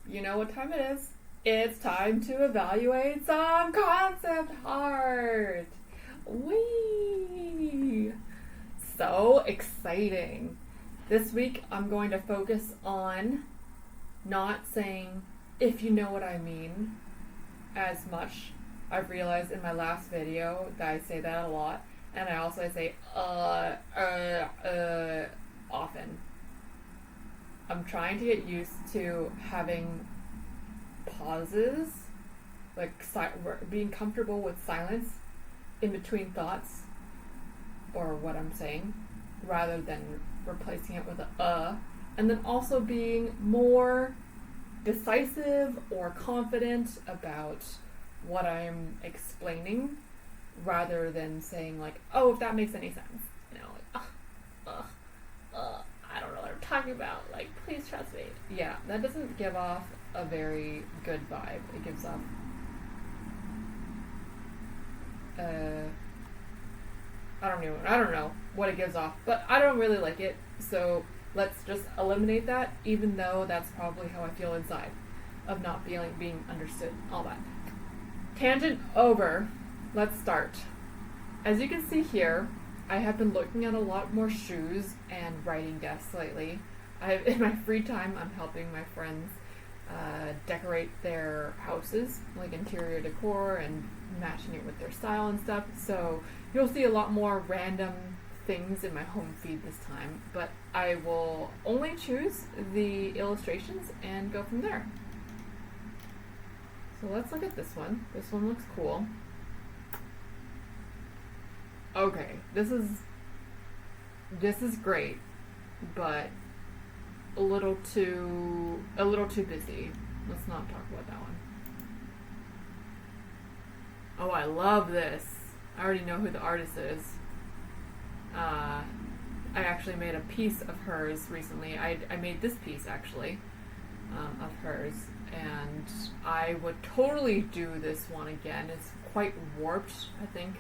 You know what time it is. It's time to evaluate some concept art. Whee! So exciting. This week I'm going to focus on not saying if you know what I mean as much. I've realized in my last video that I say that a lot, and I also say often. I'm trying to get used to having pauses, like being comfortable with silence in between thoughts or what I'm saying, rather than replacing it with and then also being more decisive or confident about what I'm explaining, rather than saying like, oh, if that makes any sense, I don't know what I'm talking about, like, please trust me. Yeah, that doesn't give off a very good vibe. It gives off I don't know what it gives off, but I don't really like it, so let's just eliminate that, even though that's probably how I feel inside, of not being understood, all that. Tangent over. Let's start. As you can see here, I have been looking at a lot more shoes and writing desks lately. In my free time, I'm helping my friends decorate their houses, like interior decor and matching it with their style and stuff. So you'll see a lot more random things in my home feed this time, but I will only choose the illustrations and go from there. So let's look at this one. This one looks cool. Okay, this is great, but a little too busy. Let's not talk about that one. Oh, I love this. I already know who the artist is. I actually made a piece of hers recently. I made this piece actually of hers, and I would totally do this one again. It's quite warped, I think.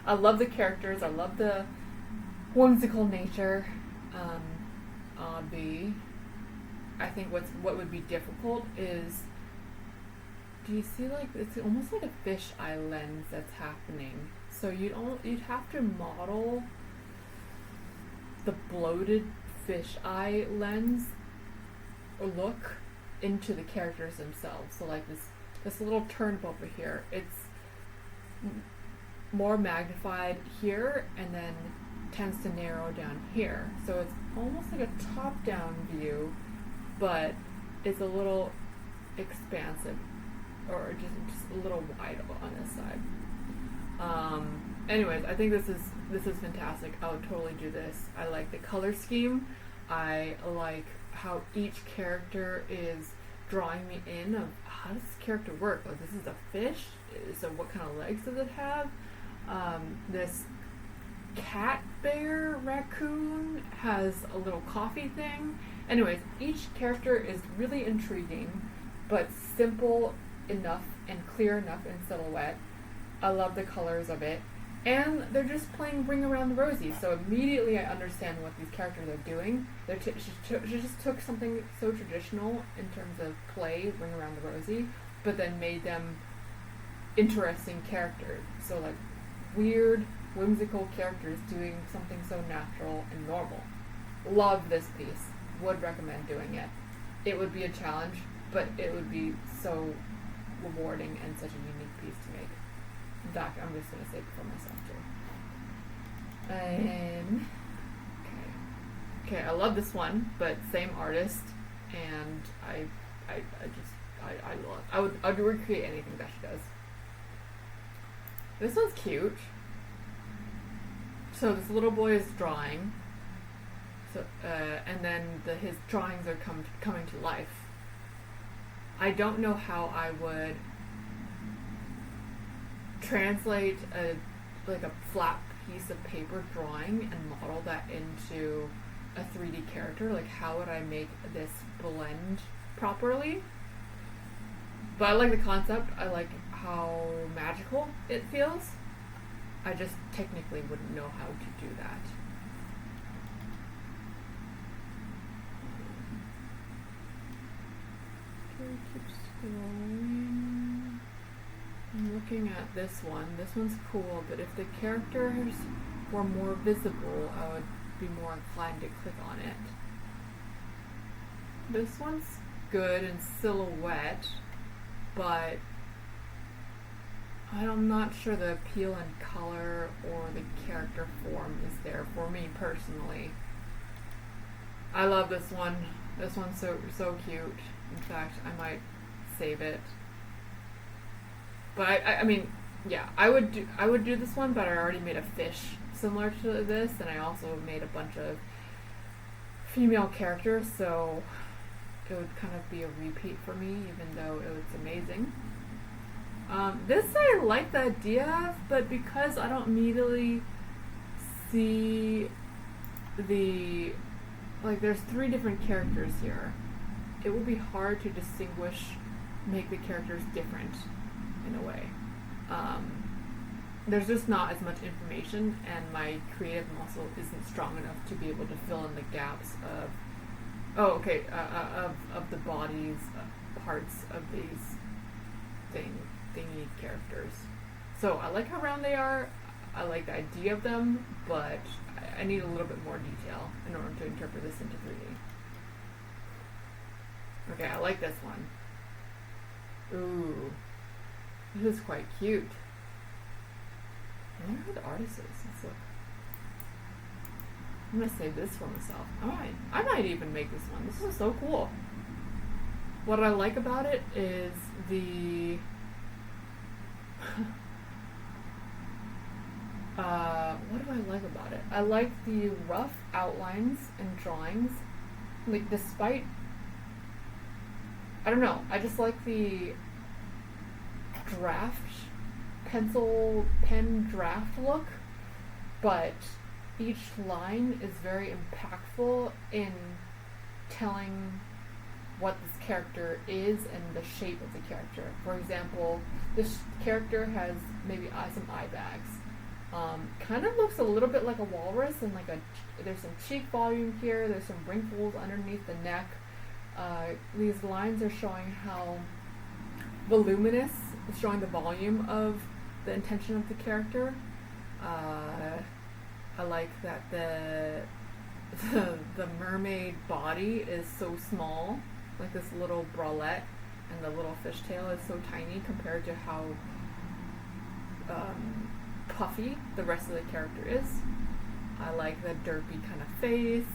I love the characters. I love the whimsical nature. I think what would be difficult is, do you see, like, it's almost like a fisheye lens that's happening. So you'd have to model the bloated fisheye lens or look into the characters themselves. So like this little turnip over here, it's more magnified here and then tends to narrow down here. So it's almost like a top-down view, but it's a little expansive, or just a little wide on this side. Anyways, I think this is fantastic. I would totally do this. I like the color scheme. I like how each character is drawing me in of how does this character work. Like, this is a fish, so what kind of legs does it have? This cat, bear, raccoon has a little coffee thing. Anyways, each character is really intriguing, but simple enough and clear enough in silhouette. I love the colors of it. And they're just playing Ring Around the Rosie, so immediately I understand what these characters are doing. She just took something so traditional in terms of play, Ring Around the Rosie, but then made them interesting characters. So like weird, whimsical characters doing something so natural and normal. Love this piece. Would recommend doing it. It would be a challenge, but it would be so rewarding and such a unique piece to make. In fact, I'm just going to say it for myself too. Okay, I love this one, but same artist, and I'd recreate anything that she does. This one's cute. So this little boy is drawing, so and then his drawings are coming to life. I don't know how I would translate a flat piece of paper drawing and model that into a 3D character. Like, how would I make this blend properly? But I like the concept. I like how magical it feels. I just technically wouldn't know how to do that. Keep scrolling. I'm looking at this one. This one's cool, but if the characters were more visible, I would be more inclined to click on it. This one's good in silhouette, but I'm not sure the appeal in color or the character form is there for me personally. I love this one. This one's so cute. In fact, I might save it. But I mean, yeah, I would do this one, but I already made a fish similar to this, and I also made a bunch of female characters, so it would kind of be a repeat for me, even though it was amazing. This I like the idea of, but because I don't immediately see there's 3 different characters here, it will be hard to make the characters different in a way. There's just not as much information, and my creative muscle isn't strong enough to be able to fill in the gaps of the bodies, parts of these thingy characters. So I like how round they are. I like the idea of them, but I need a little bit more detail in order to interpret this into 3D. Okay, I like this one. Ooh, this is quite cute. I wonder who the artist is. Let's look. I'm gonna save this for myself. I might even make this one. This is so cool. What I like about it is the what do I like about it? I like the rough outlines and drawings. Like, despite, I don't know, I just like the pen draft look, but each line is very impactful in telling what this character is and the shape of the character. For example, this character has maybe some eye bags. Kind of looks a little bit like a walrus, and there's some cheek volume here, there's some wrinkles underneath the neck. These lines are showing how voluminous, it's showing the volume of the intention of the character. I like that the mermaid body is so small, like this little bralette, and the little fishtail is so tiny compared to how puffy the rest of the character is. I like the derpy kind of face.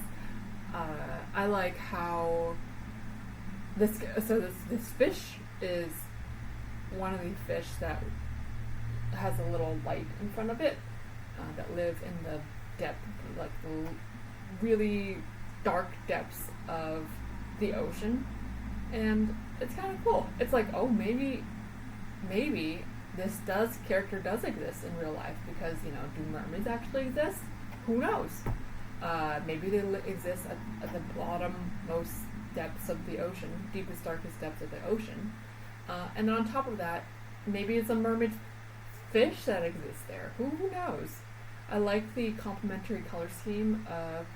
I like how this fish is one of the fish that has a little light in front of it, that live in the depth, like the really dark depths of the ocean, and it's kind of cool. It's like, oh, maybe this character does exist in real life, because, do mermaids actually exist? Who knows? Maybe they exist at the bottom-most depths of the ocean, deepest, darkest depths of the ocean. And on top of that, maybe it's a mermaid fish that exists there. Who knows? I like the complementary color scheme of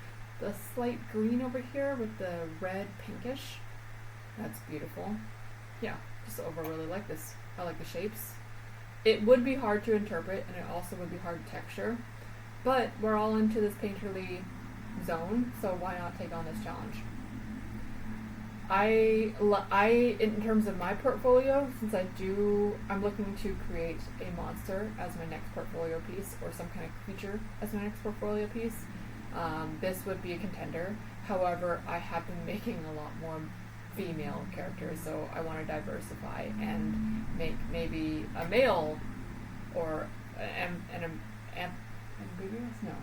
the slight green over here with the red pinkish. That's beautiful. Yeah, just overall really like this. I like the shapes. It would be hard to interpret, and it also would be hard to texture, but we're all into this painterly zone, so why not take on this challenge? In terms of my portfolio, since I'm looking to create a monster as my next portfolio piece, or some kind of creature as my next portfolio piece. This would be a contender. However, I have been making a lot more female characters, so I want to diversify and make maybe a male or ambiguous? No.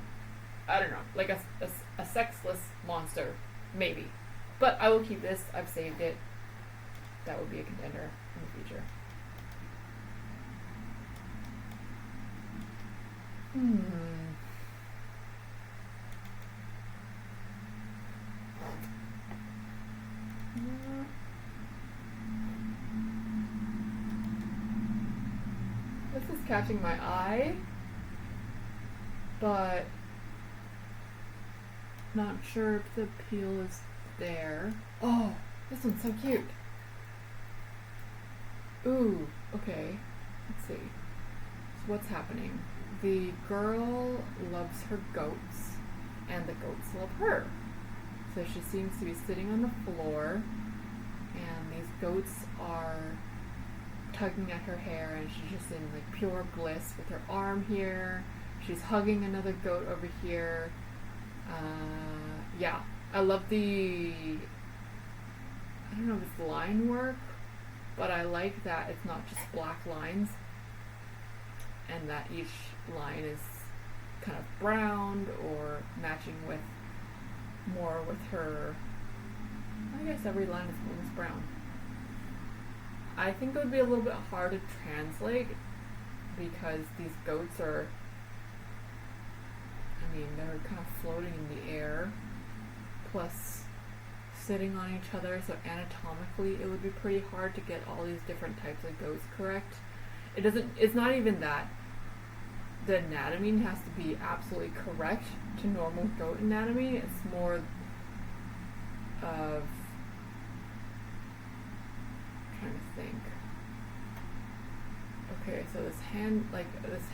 I don't know. Like a sexless monster, maybe. But I will keep this. I've saved it. That would be a contender in the future. This is catching my eye, but not sure if the appeal is there. Oh, this one's so cute. Ooh, okay. Let's see. So what's happening? The girl loves her goats, and the goats love her. So she seems to be sitting on the floor, and these goats are tugging at her hair, and she's just in like pure bliss with her arm here. She's hugging another goat over here. Yeah, I love the, I don't know if it's line work, but I like that it's not just black lines, and that each line is kind of browned or matching with more with her. I guess every line is almost brown. I think it would be a little bit hard to translate because these goats are, I mean, they're kind of floating in the air, plus sitting on each other, so anatomically it would be pretty hard to get all these different types of goats correct. It's not even that the anatomy has to be absolutely correct to normal goat anatomy. It's more of, I'm trying to think. Okay, so this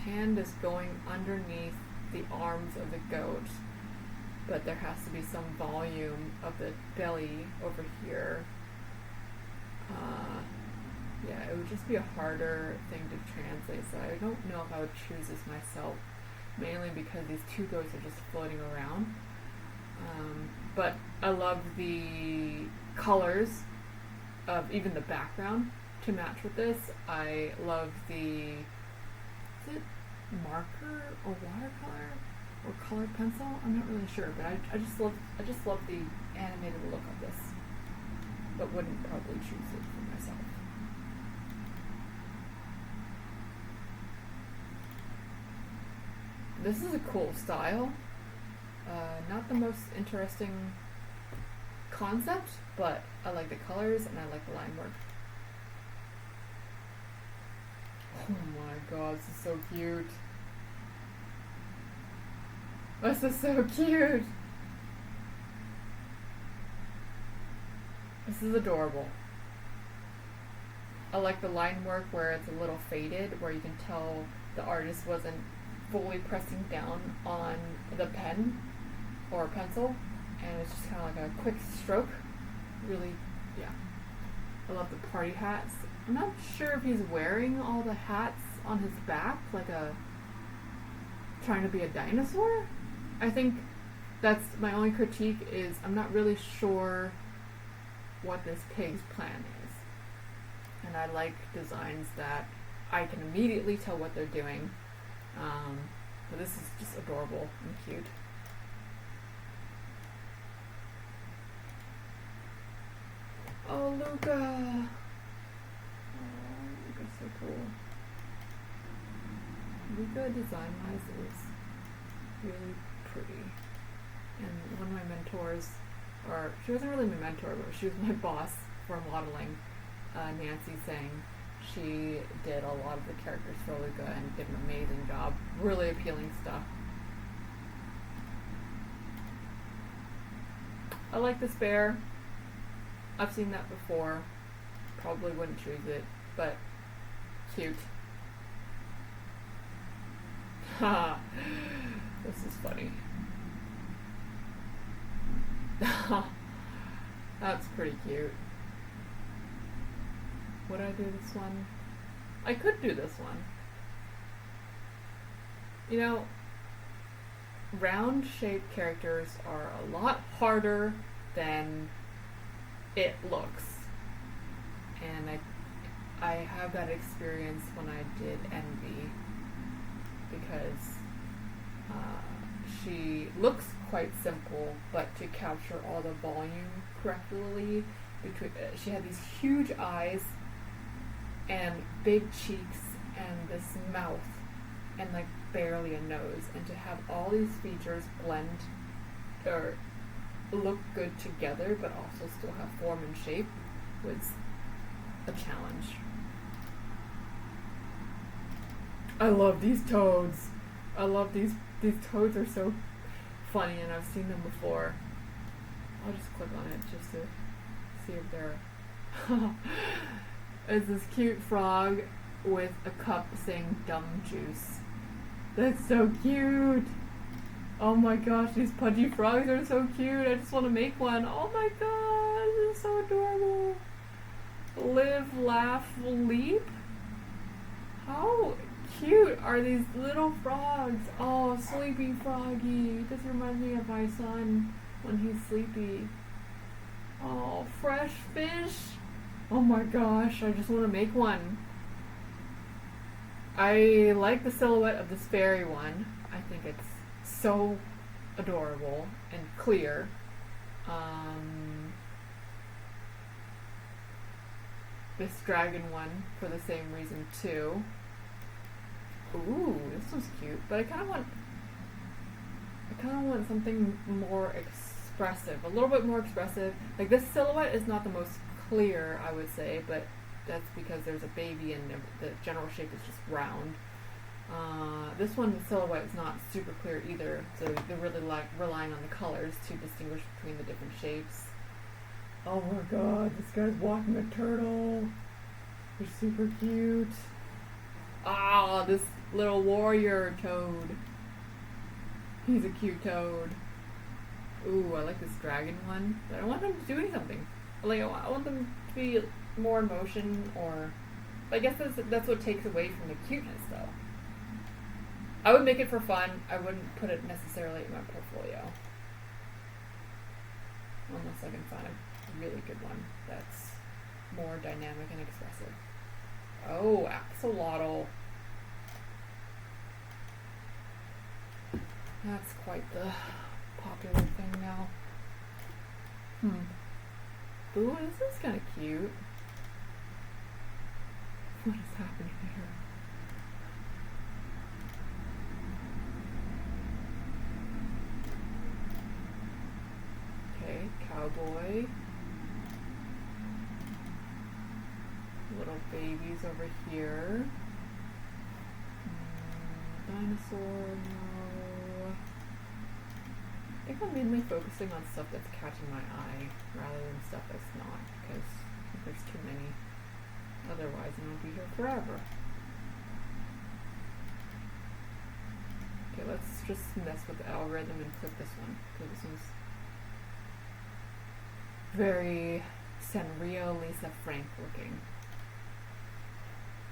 hand is going underneath the arms of the goat, but there has to be some volume of the belly over here. Yeah, it would just be a harder thing to translate, so I don't know if I would choose this myself, mainly because these two goats are just floating around. But I love the colors of even the background to match with this. I love the, is it marker or watercolor or colored pencil? I'm not really sure, but I just love the animated look of this, but wouldn't probably choose it for myself. This is a cool style. Not the most interesting concept, but I like the colors and I like the line work. Oh my god, this is so cute. This is so cute. This is adorable. I like the line work where it's a little faded, where you can tell the artist wasn't fully pressing down on the pen or pencil, and it's just kind of like a quick stroke. Really, yeah. I love the party hats. I'm not sure if he's wearing all the hats on his back, like trying to be a dinosaur. I think that's my only critique, is I'm not really sure what this pig's plan is. And I like designs that I can immediately tell what they're doing. But this is just adorable and cute. Oh, Luca! Oh, Luca's so cool. Luca design-wise is really pretty. And one of my mentors, or she wasn't really my mentor, but she was my boss for modeling, Nancy Sang. She did a lot of the characters for Luca and did an amazing job. Really appealing stuff. I like this bear. I've seen that before. Probably wouldn't choose it, but cute. Ha! This is funny. That's pretty cute. Would I do this one? I could do this one. You know, round shaped characters are a lot harder than it looks. And I have that experience when I did Envy, because she looks quite simple, but to capture all the volume correctly, she had these huge eyes and big cheeks and this mouth and like barely a nose, and to have all these features blend or look good together but also still have form and shape was a challenge. I love these toads. I love these toads are so funny, and I've seen them before. I'll just click on it just to see if they're is this cute frog with a cup saying "dumb juice." That's so cute. Oh my gosh, these pudgy frogs are so cute. I just want to make one. Oh my gosh, this is so adorable. Live, laugh, leap. How cute are these little frogs? Oh, sleepy froggy. This reminds me of my son when he's sleepy. Oh, fresh fish. Oh my gosh, I just want to make one. I like the silhouette of this fairy one. I think it's so adorable and clear. This dragon one for the same reason too. Ooh, this one's cute, but I kind of want something more expressive, a little bit more expressive. Like this silhouette is not the most clear, I would say, but that's because there's a baby and the general shape is just round. This one, the silhouette is not super clear either, so they're really relying on the colors to distinguish between the different shapes. Oh my god, this guy's walking a turtle. They're super cute. Ah, this little warrior toad. He's a cute toad. Ooh, I like this dragon one, but I want them to do something. Like, I want them to be more emotion, or I guess that's what takes away from the cuteness, though. I would make it for fun. I wouldn't put it necessarily in my portfolio. Unless I can find a really good one that's more dynamic and expressive. Oh, axolotl. That's quite the popular thing now. Ooh, this is kind of cute. What is happening here? Okay, cowboy. Little babies over here. Dinosaur, no. I think I'm mainly focusing on stuff that's catching my eye rather than stuff that's not, because I think there's too many. Otherwise, I'm going to be here forever. Okay, let's just mess with the algorithm and click this one, because this one's very Sanrio Lisa Frank looking.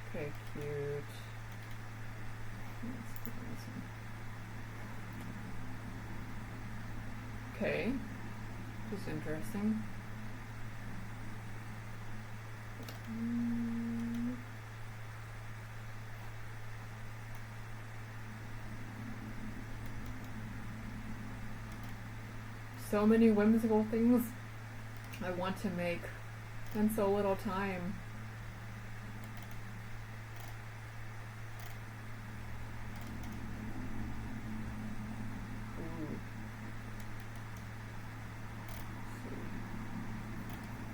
Okay, cute. Let's click on this one. Okay, this is interesting. So many whimsical things I want to make, and so little time.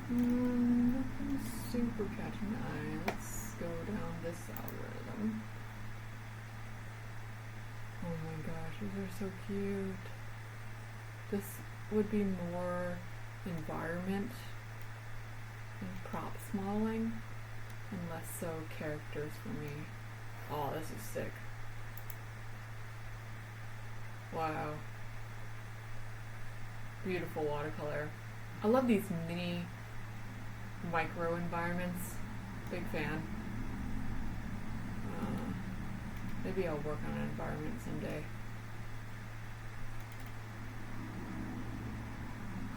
Nothing super catching the eye. Let's go down this algorithm. Oh my gosh, these are so cute. This would be more environment and props modeling, and less so characters for me. Oh, this is sick. Wow. Beautiful watercolor. I love these mini micro environments. Big fan. Maybe I'll work on an environment someday.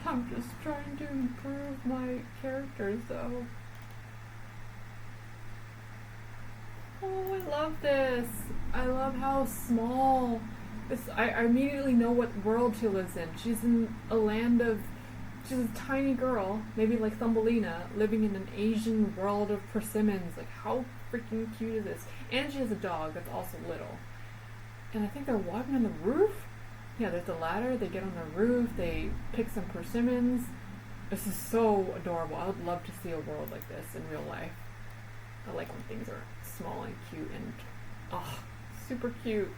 I'm just trying to improve my characters though. Oh, I love this. I love how small this. I immediately know what world she lives in. She's in a land of, she's a tiny girl, maybe like Thumbelina, living in an Asian world of persimmons. Like, how freaking cute is this? And she has a dog that's also little. And I think they're walking on the roof. Yeah, there's a ladder. They get on the roof. They pick some persimmons. This is so adorable. I would love to see a world like this in real life. I like when things are small and cute and, oh, super cute.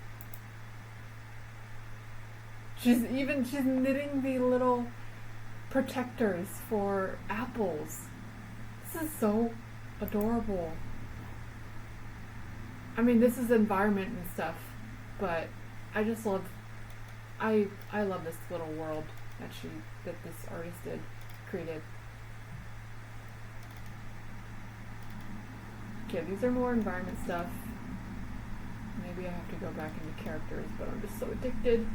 She's knitting the little protectors for apples. This is so adorable. I mean, this is environment and stuff, but I just love, I love this little world that this artist created. Okay, these are more environment stuff. Maybe I have to go back into characters, but I'm just so addicted.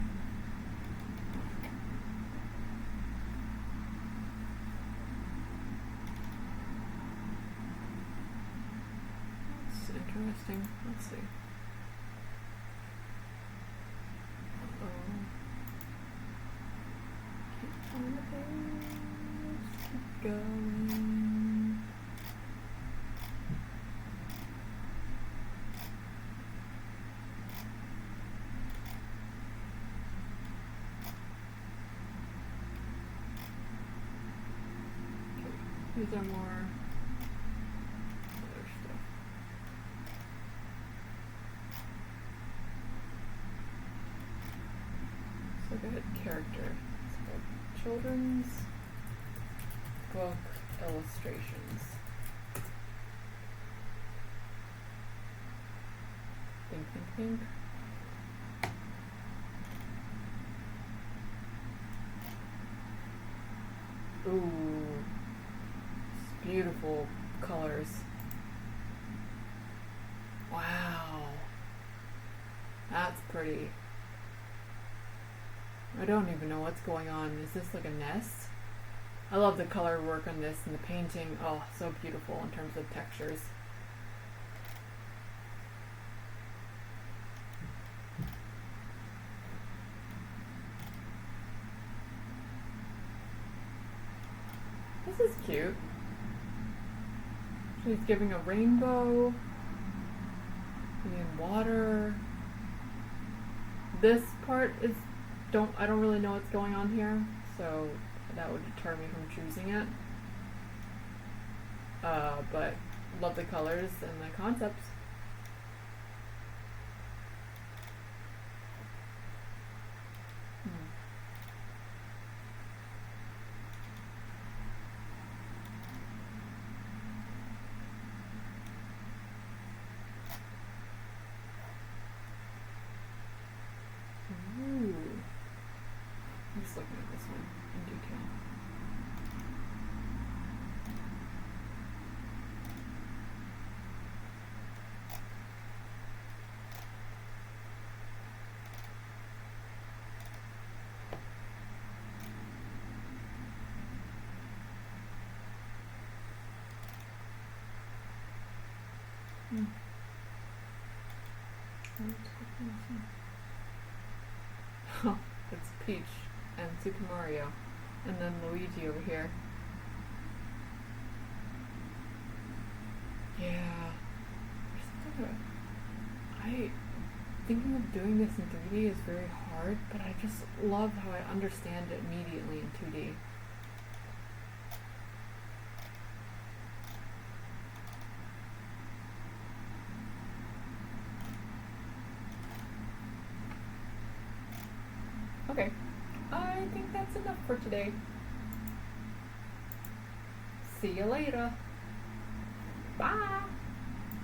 That's interesting. Let's see. Keep on the page. Keep going. These are more other stuff. So good character. It's called Children's Book Illustrations. Think, think, think. Ooh. Beautiful colors. Wow. That's pretty. I don't even know what's going on. Is this like a nest? I love the color work on this and the painting. Oh, so beautiful in terms of textures. This is cute. She's giving a rainbow and water. This part is I don't really know what's going on here, so that would deter me from choosing it. But love the colors and the concepts. Just looking at this one in detail. Oh, it's Peach and Super Mario, and then Luigi over here. Yeah. Thinking of doing this in 3D is very hard, but I just love how I understand it immediately in 2D. Okay, I think that's enough for today. See you later. Bye.